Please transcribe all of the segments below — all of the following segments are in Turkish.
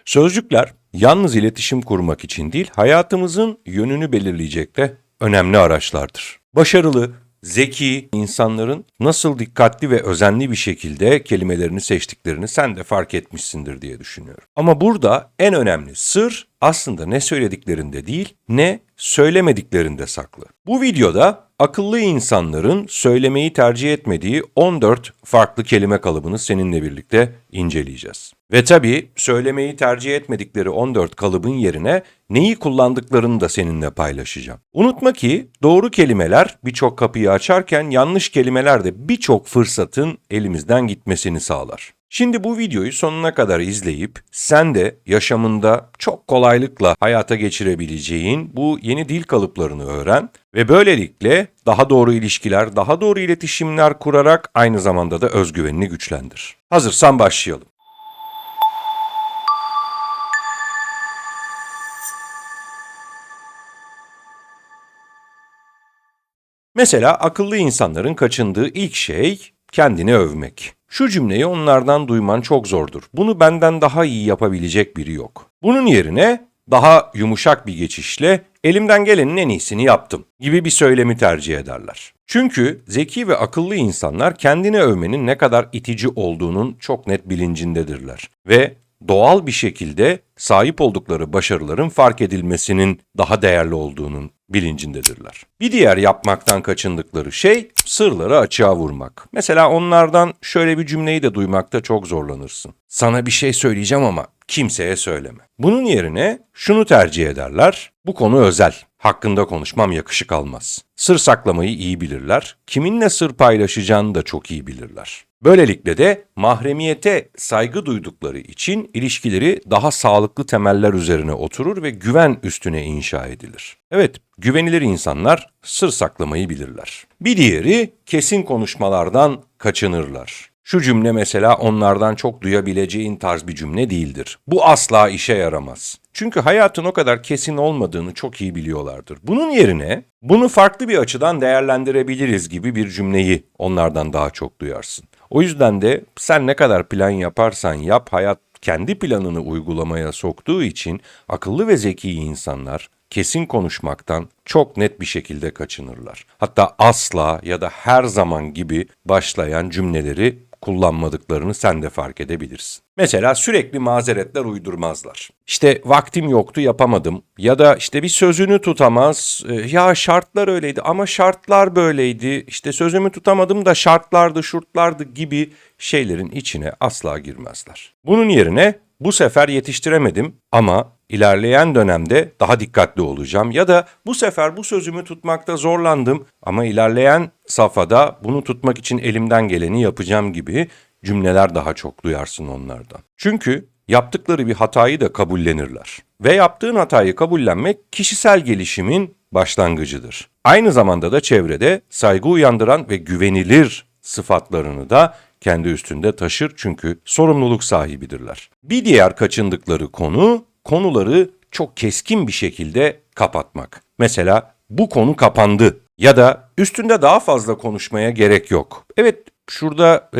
Sözcükler yalnız iletişim kurmak için değil, hayatımızın yönünü belirleyecek de önemli araçlardır. Başarılı, zeki insanların nasıl dikkatli ve özenli bir şekilde kelimelerini seçtiklerini sen de fark etmişsindir diye düşünüyorum. Ama burada en önemli sır aslında ne söylediklerinde değil, ne söylemediklerinde saklı. Bu videoda akıllı insanların söylemeyi tercih etmediği 14 farklı kelime kalıbını seninle birlikte inceleyeceğiz. Ve tabii söylemeyi tercih etmedikleri 14 kalıbın yerine neyi kullandıklarını da seninle paylaşacağım. Unutma ki doğru kelimeler birçok kapıyı açarken yanlış kelimeler de birçok fırsatın elimizden gitmesini sağlar. Şimdi bu videoyu sonuna kadar izleyip sen de yaşamında çok kolaylıkla hayata geçirebileceğin bu yeni dil kalıplarını öğren ve böylelikle daha doğru ilişkiler, daha doğru iletişimler kurarak aynı zamanda da özgüvenini güçlendir. Hazırsan başlayalım. Mesela akıllı insanların kaçındığı ilk şey kendini övmek. Şu cümleyi onlardan duyman çok zordur. Bunu benden daha iyi yapabilecek biri yok. Bunun yerine daha yumuşak bir geçişle elimden gelenin en iyisini yaptım gibi bir söylemi tercih ederler. Çünkü zeki ve akıllı insanlar kendini övmenin ne kadar itici olduğunun çok net bilincindedirler ve doğal bir şekilde sahip oldukları başarıların fark edilmesinin daha değerli olduğunun bilincindedirler. Bir diğer yapmaktan kaçındıkları şey sırları açığa vurmak. Mesela onlardan şöyle bir cümleyi de duymakta çok zorlanırsın. Sana bir şey söyleyeceğim ama kimseye söyleme. Bunun yerine şunu tercih ederler. Bu konu özel. Hakkında konuşmam yakışık almaz. Sır saklamayı iyi bilirler. Kiminle sır paylaşacağını da çok iyi bilirler. Böylelikle de mahremiyete saygı duydukları için ilişkileri daha sağlıklı temeller üzerine oturur ve güven üstüne inşa edilir. Evet, güvenilir insanlar sır saklamayı bilirler. Bir diğeri kesin konuşmalardan kaçınırlar. Şu cümle mesela onlardan çok duyabileceğin tarz bir cümle değildir. Bu asla işe yaramaz. Çünkü hayatın o kadar kesin olmadığını çok iyi biliyorlardır. Bunun yerine bunu farklı bir açıdan değerlendirebiliriz gibi bir cümleyi onlardan daha çok duyarsın. O yüzden de sen ne kadar plan yaparsan yap, hayat kendi planını uygulamaya soktuğu için akıllı ve zeki insanlar kesin konuşmaktan çok net bir şekilde kaçınırlar. Hatta asla ya da her zaman gibi başlayan cümleleri kullanmadıklarını sen de fark edebilirsin. Mesela sürekli mazeretler uydurmazlar. İşte vaktim yoktu yapamadım ya da işte bir sözünü tutamaz, ya şartlar öyleydi ama şartlar böyleydi, işte sözümü tutamadım da şartlardı şurtlardı gibi şeylerin içine asla girmezler. Bunun yerine bu sefer yetiştiremedim ama ilerleyen dönemde daha dikkatli olacağım ya da bu sefer bu sözümü tutmakta zorlandım ama ilerleyen safhada bunu tutmak için elimden geleni yapacağım gibi cümleler daha çok duyarsın onlardan. Çünkü yaptıkları bir hatayı da kabullenirler. Ve yaptığın hatayı kabullenmek kişisel gelişimin başlangıcıdır. Aynı zamanda da çevrede saygı uyandıran ve güvenilir sıfatlarını da kendi üstünde taşır çünkü sorumluluk sahibidirler. Bir diğer kaçındıkları konuları çok keskin bir şekilde kapatmak. Mesela bu konu kapandı ya da üstünde daha fazla konuşmaya gerek yok. Evet, şurada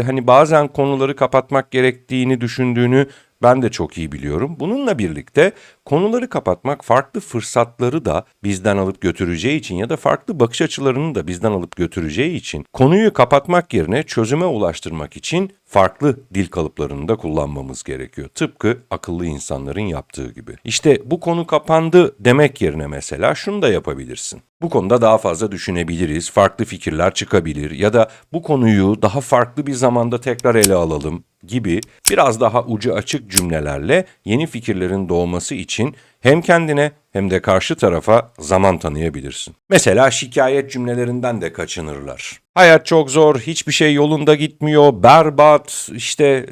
hani bazen konuları kapatmak gerektiğini düşündüğünü ben de çok iyi biliyorum. Bununla birlikte konuları kapatmak farklı fırsatları da bizden alıp götüreceği için ya da farklı bakış açılarını da bizden alıp götüreceği için konuyu kapatmak yerine çözüme ulaştırmak için farklı dil kalıplarını da kullanmamız gerekiyor. Tıpkı akıllı insanların yaptığı gibi. İşte bu konu kapandı demek yerine mesela şunu da yapabilirsin. Bu konuda daha fazla düşünebiliriz, farklı fikirler çıkabilir ya da bu konuyu daha farklı bir zamanda tekrar ele alalım gibi biraz daha ucu açık cümlelerle yeni fikirlerin doğması için hem kendine hem de karşı tarafa zaman tanıyabilirsin. Mesela şikayet cümlelerinden de kaçınırlar. Hayat çok zor, hiçbir şey yolunda gitmiyor, berbat, işte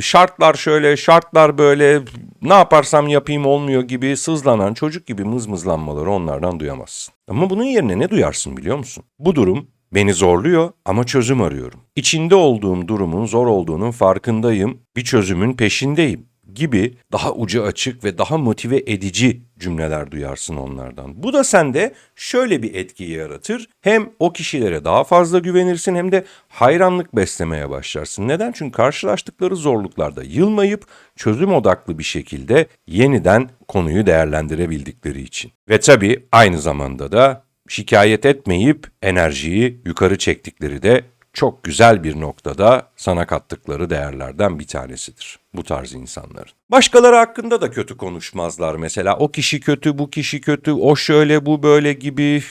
şartlar şöyle, şartlar böyle, ne yaparsam yapayım olmuyor gibi sızlanan çocuk gibi mızmızlanmaları onlardan duyamazsın. Ama bunun yerine ne duyarsın biliyor musun? Bu durum beni zorluyor ama çözüm arıyorum. İçinde olduğum durumun zor olduğunun farkındayım, bir çözümün peşindeyim gibi daha ucu açık ve daha motive edici cümleler duyarsın onlardan. Bu da sende şöyle bir etki yaratır. Hem o kişilere daha fazla güvenirsin hem de hayranlık beslemeye başlarsın. Neden? Çünkü karşılaştıkları zorluklarda yılmayıp çözüm odaklı bir şekilde yeniden konuyu değerlendirebildikleri için. Ve tabii aynı zamanda da şikayet etmeyip enerjiyi yukarı çektikleri de çok güzel bir noktada sana kattıkları değerlerden bir tanesidir bu tarz insanların. Başkaları hakkında da kötü konuşmazlar mesela. O kişi kötü, bu kişi kötü, o şöyle, bu böyle gibi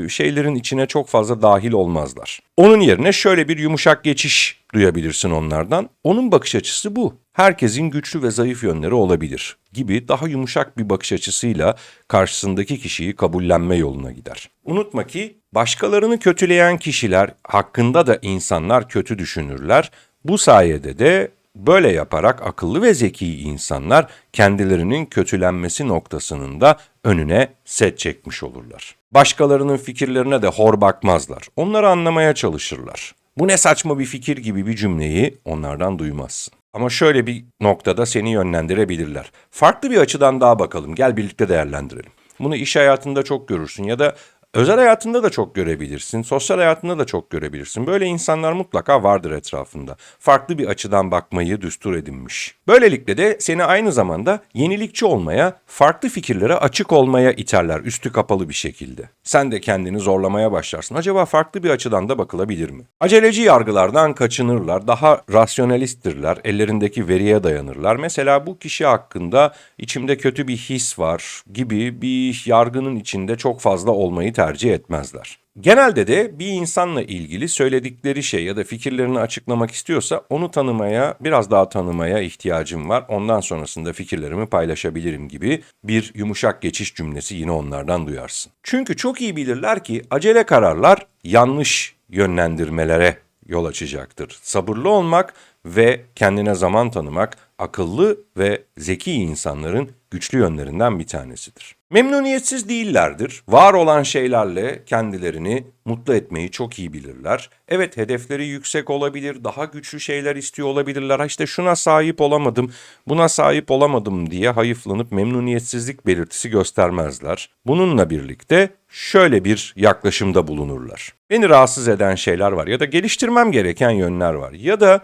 şeylerin içine çok fazla dahil olmazlar. Onun yerine şöyle bir yumuşak geçiş duyabilirsin onlardan. Onun bakış açısı bu. Herkesin güçlü ve zayıf yönleri olabilir gibi daha yumuşak bir bakış açısıyla karşısındaki kişiyi kabullenme yoluna gider. Unutma ki başkalarını kötüleyen kişiler hakkında da insanlar kötü düşünürler. Bu sayede de böyle yaparak akıllı ve zeki insanlar kendilerinin kötülenmesi noktasının da önüne set çekmiş olurlar. Başkalarının fikirlerine de hor bakmazlar. Onları anlamaya çalışırlar. Bu ne saçma bir fikir gibi bir cümleyi onlardan duymazsın. Ama şöyle bir noktada seni yönlendirebilirler. Farklı bir açıdan daha bakalım, gel birlikte değerlendirelim. Bunu iş hayatında çok görürsün ya da özel hayatında da çok görebilirsin, sosyal hayatında da çok görebilirsin. Böyle insanlar mutlaka vardır etrafında. Farklı bir açıdan bakmayı düstur edinmiş. Böylelikle de seni aynı zamanda yenilikçi olmaya, farklı fikirlere açık olmaya iterler üstü kapalı bir şekilde. Sen de kendini zorlamaya başlarsın. Acaba farklı bir açıdan da bakılabilir mi? Aceleci yargılardan kaçınırlar, daha rasyonalisttirler, ellerindeki veriye dayanırlar. Mesela bu kişi hakkında içimde kötü bir his var gibi bir yargının içinde çok fazla olmayı tercih etmezler. Genelde de bir insanla ilgili söyledikleri şey ya da fikirlerini açıklamak istiyorsa onu tanımaya, biraz daha tanımaya ihtiyacım var. Ondan sonrasında fikirlerimi paylaşabilirim gibi bir yumuşak geçiş cümlesi yine onlardan duyarsın. Çünkü çok iyi bilirler ki acele kararlar yanlış yönlendirmelere yol açacaktır. Sabırlı olmak ve kendine zaman tanımak akıllı ve zeki insanların güçlü yönlerinden bir tanesidir. Memnuniyetsiz değillerdir. Var olan şeylerle kendilerini mutlu etmeyi çok iyi bilirler. Evet, hedefleri yüksek olabilir, daha güçlü şeyler istiyor olabilirler. İşte şuna sahip olamadım, buna sahip olamadım diye hayıflanıp memnuniyetsizlik belirtisi göstermezler. Bununla birlikte şöyle bir yaklaşımda bulunurlar. Beni rahatsız eden şeyler var ya da geliştirmem gereken yönler var ya da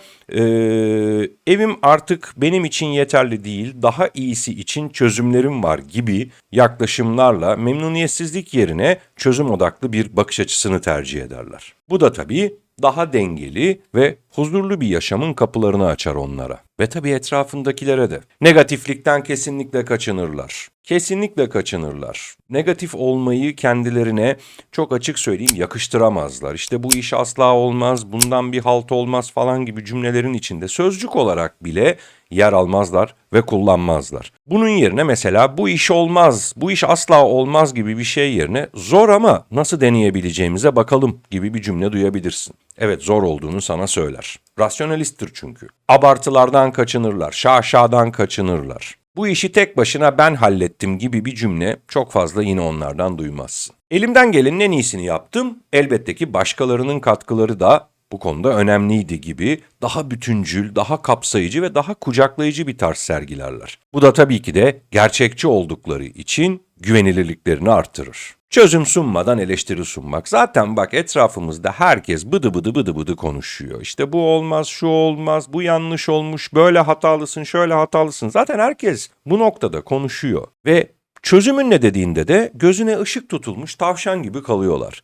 evim artık benim için yeterli değil, daha iyisi için çözümlerim var gibi yaklaşımlarla memnuniyetsizlik yerine çözüm odaklı bir bakış açısını tercih ederler. Bu da tabii daha dengeli ve huzurlu bir yaşamın kapılarını açar onlara. Ve tabii etrafındakilere de. Negatiflikten kesinlikle kaçınırlar. Kesinlikle kaçınırlar. Negatif olmayı kendilerine çok açık söyleyeyim yakıştıramazlar. İşte bu iş asla olmaz, bundan bir halt olmaz falan gibi cümlelerin içinde sözcük olarak bile yer almazlar ve kullanmazlar. Bunun yerine mesela bu iş olmaz, bu iş asla olmaz gibi bir şey yerine zor ama nasıl deneyebileceğimize bakalım gibi bir cümle duyabilirsin. Evet, zor olduğunu sana söyler. Rasyonalisttir çünkü. Abartılardan kaçınırlar, şaşadan kaçınırlar. Bu işi tek başına ben hallettim gibi bir cümle çok fazla yine onlardan duymazsın. Elimden gelenin en iyisini yaptım. Elbette ki başkalarının katkıları da bu konuda önemliydi gibi daha bütüncül, daha kapsayıcı ve daha kucaklayıcı bir tarz sergilerler. Bu da tabii ki de gerçekçi oldukları için güvenilirliklerini artırır. Çözüm sunmadan eleştiri sunmak. Zaten bak etrafımızda herkes bıdı bıdı konuşuyor. İşte bu olmaz, şu olmaz, bu yanlış olmuş, böyle hatalısın, şöyle hatalısın. Zaten herkes bu noktada konuşuyor ve çözümün ne dediğinde de gözüne ışık tutulmuş tavşan gibi kalıyorlar.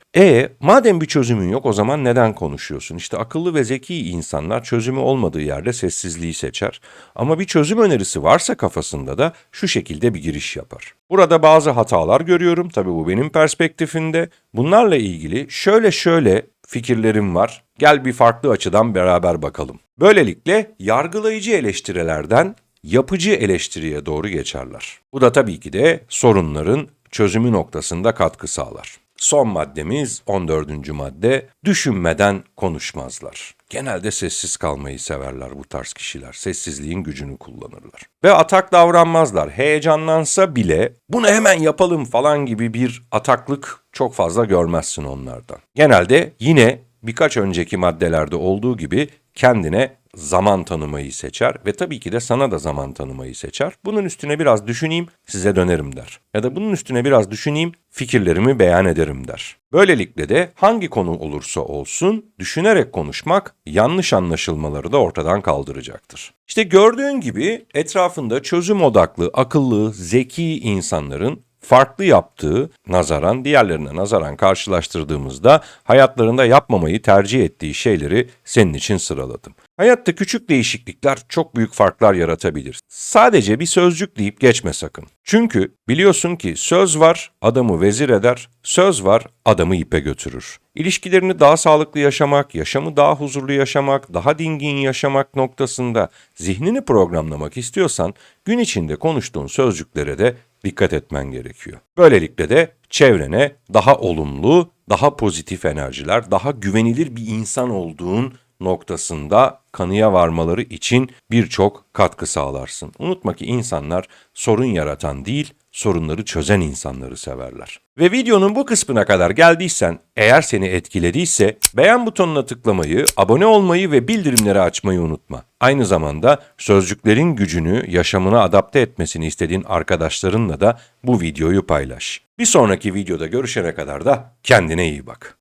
Madem bir çözümün yok o zaman neden konuşuyorsun? İşte akıllı ve zeki insanlar çözümü olmadığı yerde sessizliği seçer. Ama bir çözüm önerisi varsa kafasında da şu şekilde bir giriş yapar. Burada bazı hatalar görüyorum. Tabii bu benim perspektifimde. Bunlarla ilgili şöyle fikirlerim var. Gel bir farklı açıdan beraber bakalım. Böylelikle yargılayıcı eleştirilerden yapıcı eleştiriye doğru geçerler. Bu da tabii ki de sorunların çözümü noktasında katkı sağlar. Son maddemiz 14. madde, düşünmeden konuşmazlar. Genelde sessiz kalmayı severler bu tarz kişiler. Sessizliğin gücünü kullanırlar. Ve atak davranmazlar. Heyecanlansa bile bunu hemen yapalım falan gibi bir ataklık çok fazla görmezsin onlardan. Genelde yine birkaç önceki maddelerde olduğu gibi kendine zaman tanımayı seçer ve tabii ki de sana da zaman tanımayı seçer. Bunun üstüne biraz düşüneyim, size dönerim der. Ya da bunun üstüne biraz düşüneyim, fikirlerimi beyan ederim der. Böylelikle de hangi konu olursa olsun düşünerek konuşmak yanlış anlaşılmaları da ortadan kaldıracaktır. İşte gördüğün gibi etrafında çözüm odaklı, akıllı, zeki insanların farklı yaptığı diğerlerine nazaran karşılaştırdığımızda hayatlarında yapmamayı tercih ettiği şeyleri senin için sıraladım. Hayatta küçük değişiklikler çok büyük farklar yaratabilir. Sadece bir sözcük deyip geçme sakın. Çünkü biliyorsun ki söz var, adamı vezir eder, söz var, adamı ipe götürür. İlişkilerini daha sağlıklı yaşamak, yaşamı daha huzurlu yaşamak, daha dingin yaşamak noktasında zihnini programlamak istiyorsan gün içinde konuştuğun sözcüklere de dikkat etmen gerekiyor. Böylelikle de çevrene daha olumlu, daha pozitif enerjiler, daha güvenilir bir insan olduğun noktasında kanıya varmaları için birçok katkı sağlarsın. Unutma ki insanlar sorun yaratan değil, sorunları çözen insanları severler. Ve videonun bu kısmına kadar geldiysen, eğer seni etkilediyse beğen butonuna tıklamayı, abone olmayı ve bildirimleri açmayı unutma. Aynı zamanda sözcüklerin gücünü yaşamına adapte etmesini istediğin arkadaşlarınla da bu videoyu paylaş. Bir sonraki videoda görüşene kadar da kendine iyi bak.